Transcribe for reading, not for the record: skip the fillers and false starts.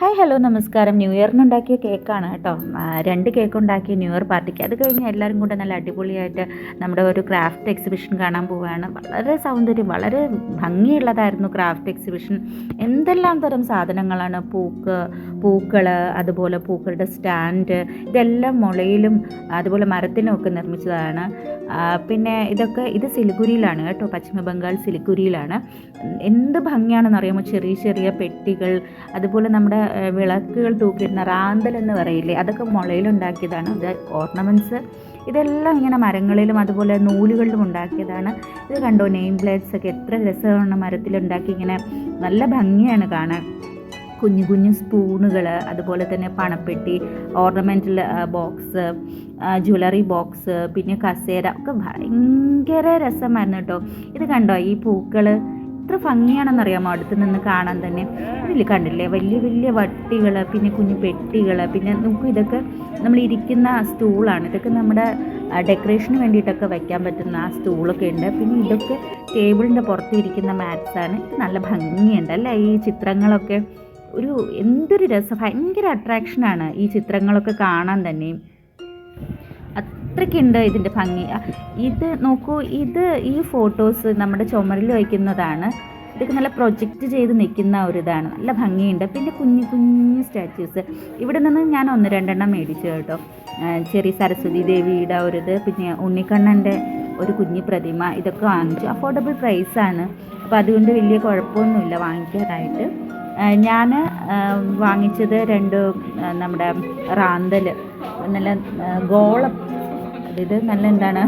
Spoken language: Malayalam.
ഹായ് ഹലോ നമസ്കാരം. ന്യൂ ഇയറിനുണ്ടാക്കിയ കേക്കാണ് കേട്ടോ. 2 കേക്ക് ഉണ്ടാക്കിയ ന്യൂ ഇയർ പാർട്ടിക്ക്. അത് കഴിഞ്ഞ് എല്ലാവരും കൂടെ നല്ല അടിപൊളിയായിട്ട് നമ്മുടെ ഒരു ക്രാഫ്റ്റ് എക്സിബിഷൻ കാണാൻ പോവുകയാണ്. വളരെ സൗന്ദര്യം, വളരെ ഭംഗിയുള്ളതായിരുന്നു ക്രാഫ്റ്റ് എക്സിബിഷൻ. എന്തെല്ലാം തരം സാധനങ്ങളാണ്, പൂക്കൾ, അതുപോലെ പൂക്കളുടെ സ്റ്റാൻഡ്, ഇതെല്ലാം മുളയിലും അതുപോലെ മരത്തിലും ഒക്കെ നിർമ്മിച്ചതാണ്. പിന്നെ ഇത് സിലിഗുരിയിലാണ് കേട്ടോ, പശ്ചിമ ബംഗാൾ സിലിഗുരിയിലാണ്. എന്ത് ഭംഗിയാണെന്നറിയാമോ, ചെറിയ ചെറിയ പെട്ടികൾ, അതുപോലെ നമ്മുടെ വിളക്കുകൾ തൂക്കിയിടുന്ന റാന്തൽ എന്ന് പറയില്ലേ, അതൊക്കെ മുളയിലുണ്ടാക്കിയതാണ്. ഇത് ഓർണമെൻറ്റ്സ്, ഇതെല്ലാം ഇങ്ങനെ മരങ്ങളിലും അതുപോലെ നൂലുകളിലും ഉണ്ടാക്കിയതാണ്. ഇത് കണ്ടോ, നെയിം പ്ലേറ്റ്സ് ഒക്കെ എത്ര രസമാണ് മരത്തിലുണ്ടാക്കി. ഇങ്ങനെ നല്ല ഭംഗിയാണ് കാണാൻ. കുഞ്ഞു കുഞ്ഞു സ്പൂണുകൾ, അതുപോലെ തന്നെ പണപ്പെട്ടി, ഓർണമെൻ്റൽ ബോക്സ്, ജ്വല്ലറി ബോക്സ്, പിന്നെ കസേര ഒക്കെ ഭയങ്കര രസമായിരുന്നു കേട്ടോ. ഇത് കണ്ടോ, ഈ പൂക്കൾ എത്ര ഭംഗിയാണെന്നറിയാമോ അടുത്ത് നിന്ന് കാണാൻ തന്നെ. ഇതിൽ കണ്ടില്ലേ, വലിയ വലിയ വട്ടികൾ, പിന്നെ കുഞ്ഞു പെട്ടികൾ, പിന്നെ നമുക്ക് ഇതൊക്കെ നമ്മൾ ഇരിക്കുന്ന സ്റ്റൂളാണ്. ഇതൊക്കെ നമ്മുടെ ഡെക്കറേഷന് വേണ്ടിയിട്ടൊക്കെ വയ്ക്കാൻ പറ്റുന്ന ആ സ്റ്റൂളൊക്കെ ഉണ്ട്. പിന്നെ ഇതൊക്കെ ടേബിളിൻ്റെ പുറത്ത് ഇരിക്കുന്ന മാറ്റ്സാണ്. ഇത് നല്ല ഭംഗിയുണ്ട് അല്ലേ, ഈ ചിത്രങ്ങളൊക്കെ. എന്തൊരു രസം, ഭയങ്കര അട്രാക്ഷനാണ് ഈ ചിത്രങ്ങളൊക്കെ കാണാൻ തന്നെ. അത്രയ്ക്കുണ്ട് ഇതിൻ്റെ ഭംഗി. ഇത് നോക്കൂ, ഈ ഫോട്ടോസ് നമ്മുടെ ചുമരിൽ വയ്ക്കുന്നതാണ്. ഇതൊക്കെ നല്ല പ്രൊജക്റ്റ് ചെയ്ത് നിൽക്കുന്ന ഒരിതാണ്, നല്ല ഭംഗിയുണ്ട്. പിന്നെ കുഞ്ഞു കുഞ്ഞു സ്റ്റാച്യൂസ്, ഇവിടെ നിന്ന് ഞാൻ 1-2 മേടിച്ചു കേട്ടോ. ചെറിയ സരസ്വതി ദേവിയുടെ ഒരിത്, പിന്നെ ഉണ്ണിക്കണ്ണൻ്റെ ഒരു കുഞ്ഞു പ്രതിമ, ഇതൊക്കെ വാങ്ങിച്ചു. അഫോർഡബിൾ പ്രൈസാണ്, അപ്പോൾ അതുകൊണ്ട് വലിയ കുഴപ്പമൊന്നുമില്ല വാങ്ങിക്കാനായിട്ട്. ഞാൻ വാങ്ങിച്ചത് 2 നമ്മുടെ റാന്തൽ, നല്ല ഗോളം, അതായത് നല്ല എന്താണ്